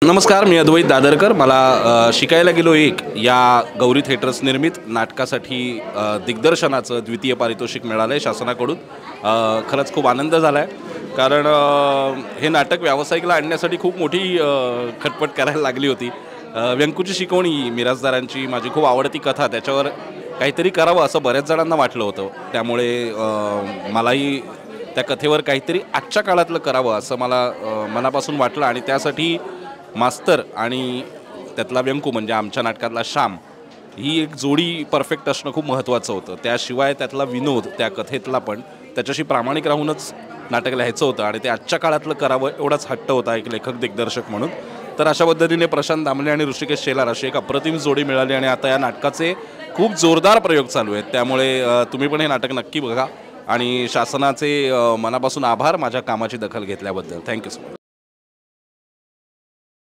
नमस्कार, मी अद्वैत दादरकर. मला शिकायला गेलो एक या गौरी थिएटर्स निर्मित नाटकासाठी दिग्दर्शनाचं द्वितीय पारितोषिक मिळालं आहे शासनाकडून. खरंच खूप आनंद झाला आहे, कारण हे नाटक व्यावसायिकला आणण्यासाठी खूप मोठी खटपट करायला लागली होती. व्यंकूची शिकवणी, मिरासदारांची माझी खूप आवडती कथा, त्याच्यावर काहीतरी करावं असं बऱ्याच जणांना वाटलं होतं. त्यामुळे मलाही त्या कथेवर काहीतरी आजच्या काळातलं करावं असं मला मनापासून वाटलं, आणि त्यासाठी मास्तर आणि त्यातला व्यंकू म्हणजे आमच्या नाटकातला श्याम ही एक जोडी परफेक्ट असणं खूप महत्त्वाचं होतं. त्याशिवाय त्यातला विनोद, त्या कथेतला पण त्याच्याशी प्रामाणिक राहूनच नाटक लिहायचं होतं, आणि ते आजच्या काळातलं करावं एवढाच हट्ट होता एक लेखक दिग्दर्शक म्हणून. तर अशा पद्धतीने प्रशांत दामले आणि ऋषिकेश शेलार अशी एक अप्रतिम जोडी मिळाली, आणि आता या नाटकाचे खूप जोरदार प्रयोग चालू आहेत. त्यामुळे तुम्ही पण हे नाटक नक्की बघा, आणि शासनाचे मनापासून आभार माझ्या कामाची दखल घेतल्याबद्दल. Thank you so much.